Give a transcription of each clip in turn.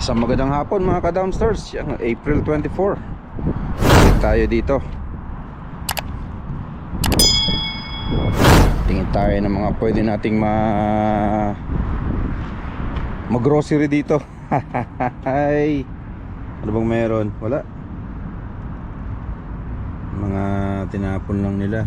Isang magandang hapon mga ka-downstairs. Yung April 24 balik tayo dito. Tingin tayo ng mga pwede nating mag-grocery dito. Hay. Ano bang meron? Wala. Mga tinapon lang nila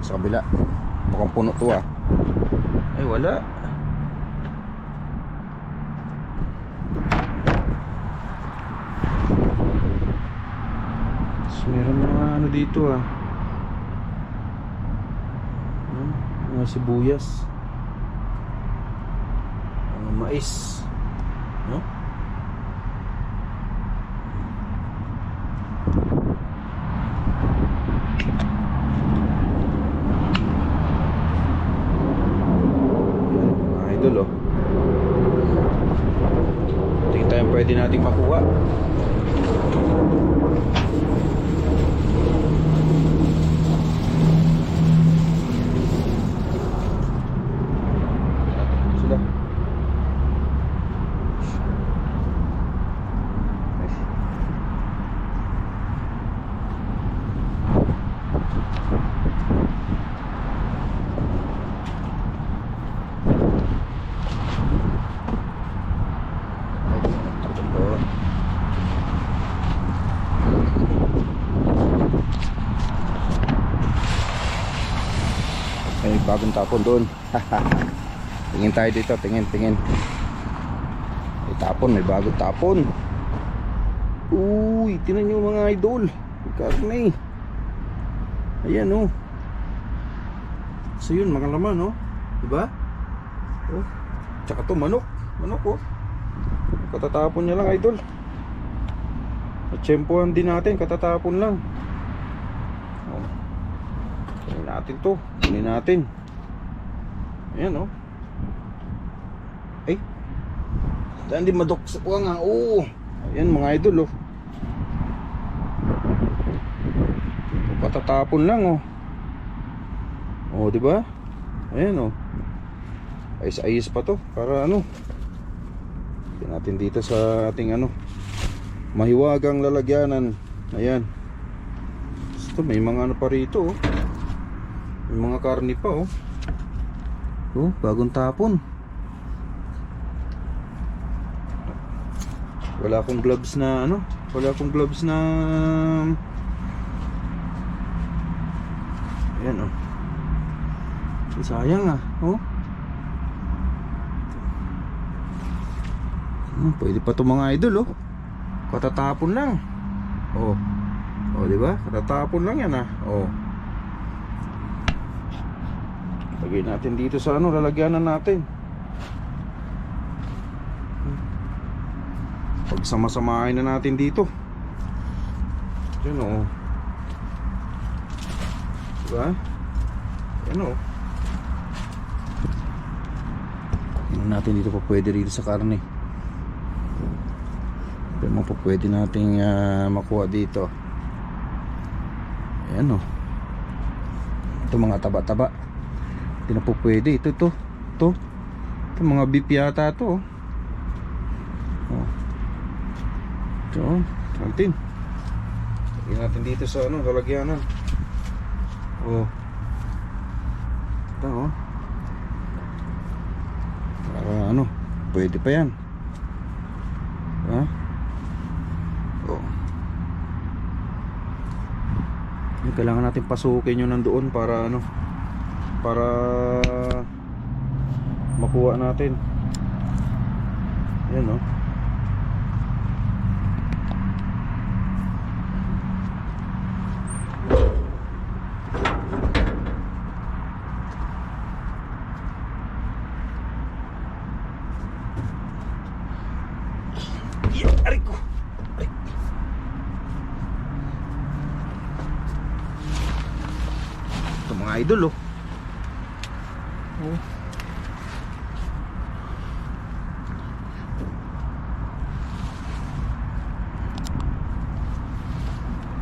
sa kabila. Mukhang puno to ah. Ay wala. Meron mga ano dito ah, mga sibuyas, mga mais, no? Mga idol oh. Tingin tayo pwede nating makuha. May bagong tapon doon. Tingin tayo dito, tingin. May tapon, may bagong tapon. Uy, tingnan nyo mga idol. Karne. Ayan oh. So yun, mga laman oh. Diba? Oh. Tsaka to manok. Manok oh. Katatapon niya lang idol. Natsyempohan din natin, katatapon lang. Oh. Kunin natin to. Kunin natin. Ayan oh. Ay. Saan di madok sa kuha nga. Oh. Ayan mga idol oh. Katatapon lang oh. Oh diba? Ayan oh. Ayos-ayos pa to. Para ano. Tignan natin dito sa ating ano, mahiwagang lalagyanan. Ayan. Ito may mga ano pa rito oh. May mga karni pa oh. Oh, bagong tapon. Wala akong gloves na ano. Wala akong gloves na. Ayan oh. Sayang ah. Oh. Pwede pa to mga idol oh. Katatapon lang. Oh. Oh, di ba? Katatapon lang yan ah. Oh. Lagay natin dito sa ano, lalagyanan natin. Pagsama-samahin na natin dito. Yan oh. Diba? Yan oh. Yan natin dito pa pwede rito sa karne. Pero mo pa pwede nating makuha dito. Ayan o. Ito mga taba-taba. Hindi na po pwede. Ito. Ito mga beef yata ito. Oh. Ito. Natin. Lagyan natin dito sa ano, lalagyanan. Oh. Ito oh. Para ano, pwede pa yan. Ha? Oh. Kailangan natin pasukin yun nandoon para ano, para makuha natin. Yan oh. Aray ko. Aray. Ito mga idol oh. Oh.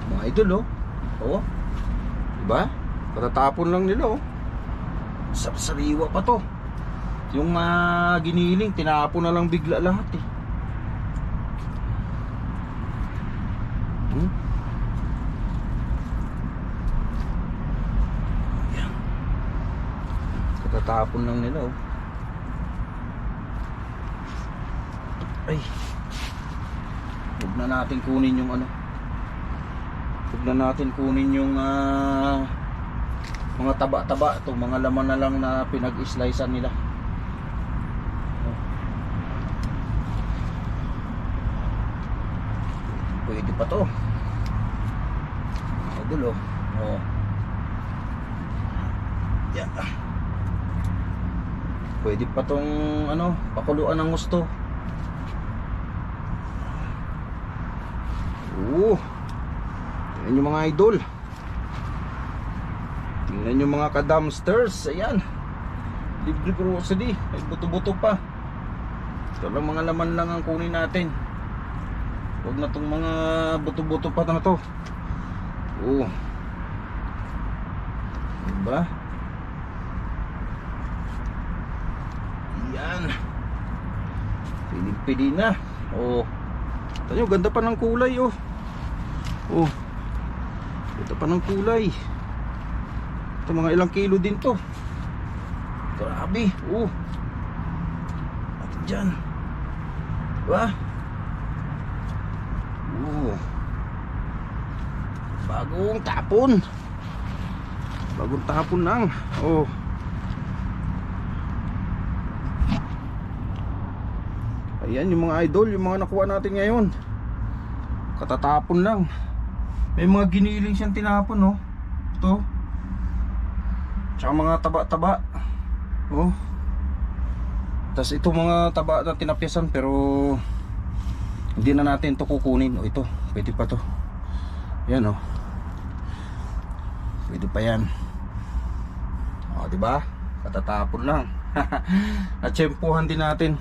Mga idol oh. Oh. Diba? Katatapon lang nila oh. Sariwa pa to. Yung giniling, tinapon na lang bigla lahat eh. Yan. Katatapon lang nila oh. Ay. Huwag na natin kunin yung ano. Huwag na natin kunin yung mga taba-taba. Itong mga laman na lang na pinag-slicean nila. Pwede pa to. Idol oh. Oh. Yan. Pwede pa tong ano, pakuluan ng gusto. Tingnan yung mga idol. Tingnan yung mga ka-dumpsters. Ayan. Libre grocery. May buto-buto pa. Ito lang mga laman lang ang kunin natin. Huwag na tong mga buto-buto pa na to. Diba? Yan. Pinig-pili na. Ito nyo, ganda pa ng kulay oh. Ganda pa ng kulay. Ito mga ilang kilo din to. Grabe. At dyan. Diba? Bagong tapon. Bagong tapon lang. Ayan yung mga idol, yung mga nakuha natin ngayon. Katatapon lang. May mga giniling siyang tinapon oh. Ito. Tsaka mga taba-taba. Tapos ito mga taba na tinapyasan pero hindi na natin ito kukunin. Ito, pwede pa to. Yan oh. Pwede pa yan. Diba? Katatapon lang. At tsempuhan din natin.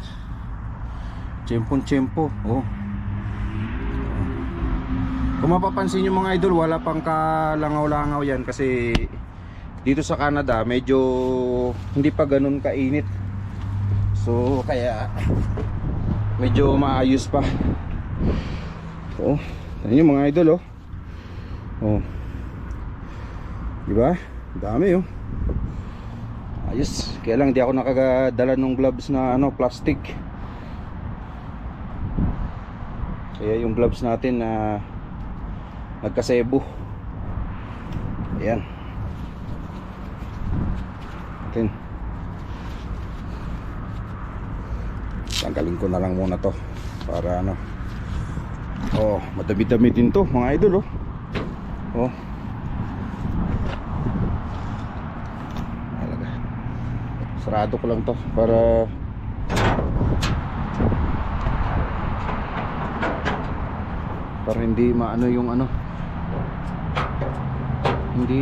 Tsempo. Kung mapapansin nyo mga idol, wala pang kalangaw-langaw yan kasi dito sa Canada medyo hindi pa ganun kainit. So kaya medyo maayos pa. Tignan nyo mga idol diba? Dami ayos. Kaya lang di ako nakagadala ng gloves na plastic. Kaya yung gloves natin na nagkasebo. Ayan. Tanggalin ko na lang muna to para madami-dami din to mga idol Talaga. Sarado ko lang to para hindi maano yung hindi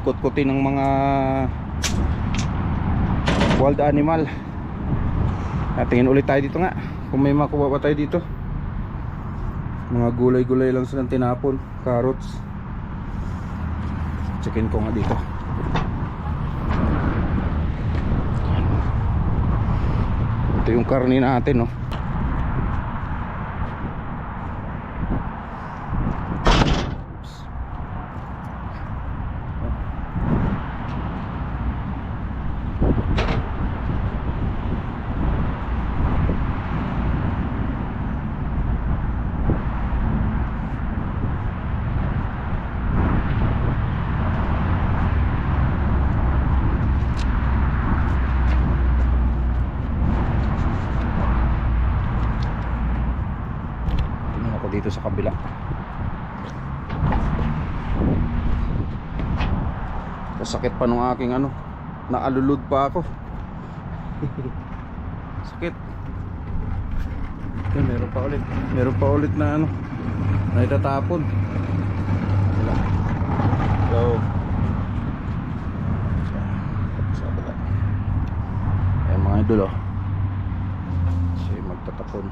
kutkutin ng mga wild animal. Tingin ulit tayo dito nga kung may makuha pa tayo dito. Mga gulay-gulay lang silang tinapon. Carrots. Checkin ko nga dito. Ito yung karne natin dito sa kabila. Sakit pa nung aking naalulod pa ako. Sakit. Okay, meron pa ulit na na itatapon. Hello. Ayan mga idol siya magtatapon.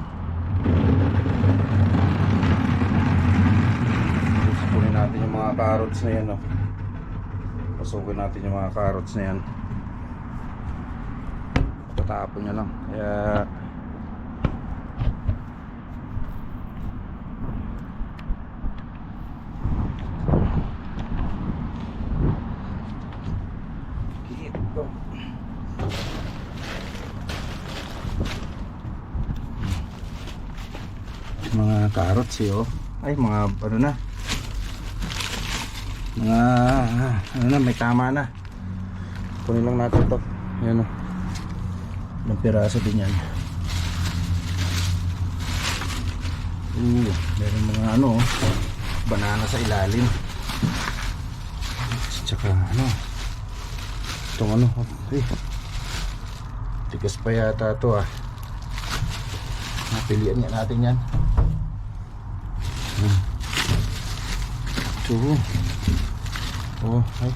Kunin natin yung mga carrots na yan Pasukin natin yung mga carrots na yan. Ito. katatapon niya lang. Kaya ito. Mga carrots eh, oh. Ay, mga ano na. Mga ano na, may tama na. Kunin lang natin to. Ayan, oh. Ilang piraso din yan. Meron mga ano, oh, banana sa ilalim. Tsaka ano, itong ano, ay, tigas pa yata to, ah. Napilian nga natin yan. Ito. Oh, ay.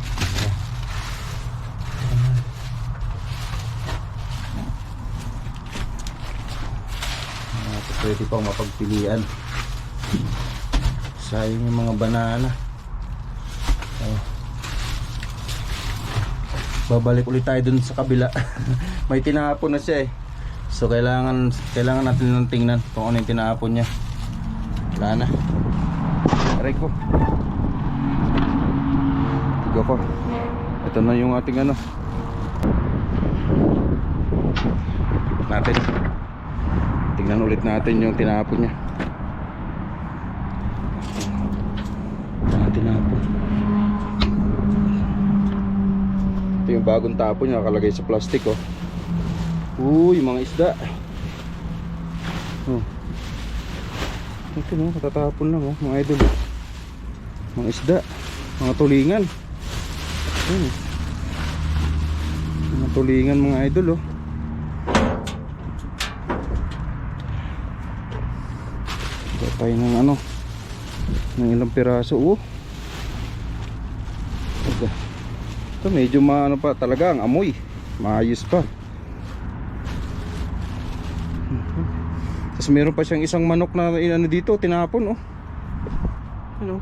Pwede pang mapagpilian. Sayang yung mga banana. Oh. Babalik ulit tayo dun sa kabila. May tinapon na siya eh. So kailangan natin lang tingnan kung ano yung tinapon niya. Wala na. Aray ko. Tiga ko. Ito na yung ating ano. Natin. Tingnan ulit natin yung tinapon niya. Tinapon. Ito yung bagong tapon niya, nakalagay sa plastic, oh. Uy, mga isda. Oh. Ito no, katatapon lang, oh, mga idol. Mga isda, mga tulingan. Ayun. Mga tulingan, mga idol, oh. Tayo ng ano, ng ilang piraso, oh. Ito medyo maano pa talaga ang amoy, maayos pa. Tapos meron pa siyang isang manok na ano dito, tinapon, oh. Ano?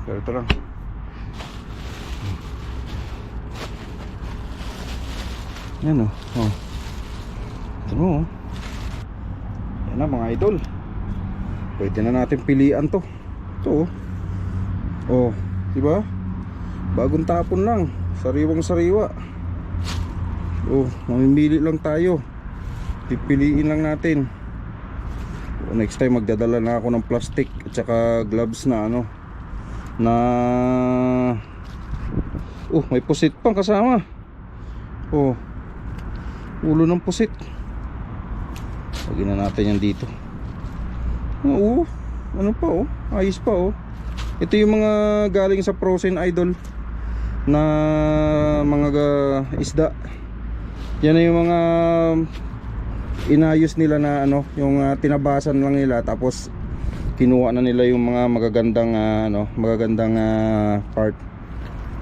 Pero ito lang. Yan, oh. Oh. Ito mo, oh. Yan na mga idol. Pwede na natin pilian to. Ito, oh. Oh, diba? Bagong tapon lang, sariwang sariwa. Oh, mamimili lang tayo. Pipiliin lang natin. Oh, next time magdadala na ako ng plastic at saka gloves na ano, na oh, may pusit pang kasama. Oh, ulo ng pusit. Lagyan na natin yan dito. Oh, ano pa, oh, ayos pa, oh. Ito yung mga galing sa frozen idol na mga isda. Yan na yung mga inayos nila na ano, yung tinabasan lang nila, tapos kinuha na nila yung mga magagandang ano, magagandang part.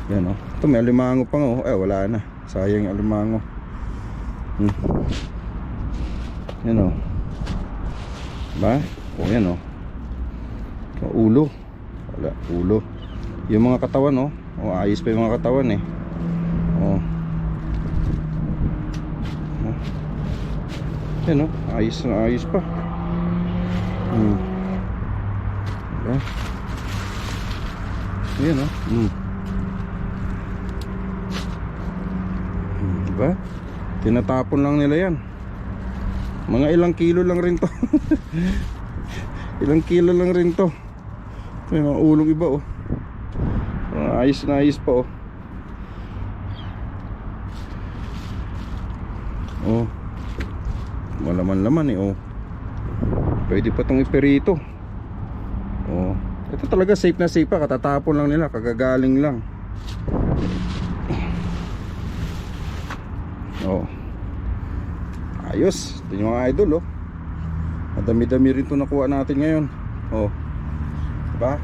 Yan, oh. Ito may alimango pa, oh. Eh, wala na. Sayang yung alimango. Yan, oh. Diba? Oh, yan, oh. Ulo. Wala, ulo. Yung mga katawan, oh. Oh, ayos pa yung mga katawan, eh. Oh. Oh. Yan, oh. Ayos na ayos pa. Diba? Yan, oh. Diba? Tinatapon lang nila yan. Mga ilang kilo lang rin to. Ilang kilo lang rin to. May mga ulong iba, oh. Ayos na ayos pa, oh. Oh, malaman-laman, eh, oh. Pwede pa itong iperito. Oh, ito talaga safe na safe pa. Katatapon lang nila, kagagaling lang. Oh, ayos. Ito yung mga idol, oh. Madami-dami rin ito nakuha natin ngayon. Oh, diba?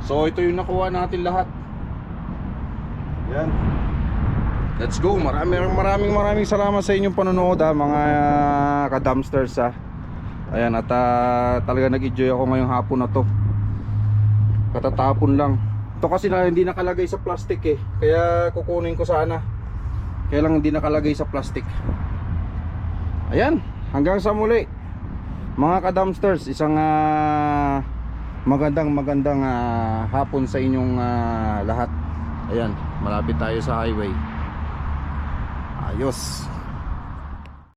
So ito yung nakuha natin lahat. Yan. Let's go. Maraming salamat sa inyong panonood mga ka-dumpsters Ayan, at talaga nag-enjoy ako ngayong hapon na to. Katatapon lang. Ito kasi hindi nakalagay sa plastic kaya kukunin ko sana. Kaya lang hindi nakalagay sa plastic. Ayan, hanggang sa muli mga ka-dumpsters. Isang magandang hapon sa inyong lahat. Ayan, malapit tayo sa highway. Ayos.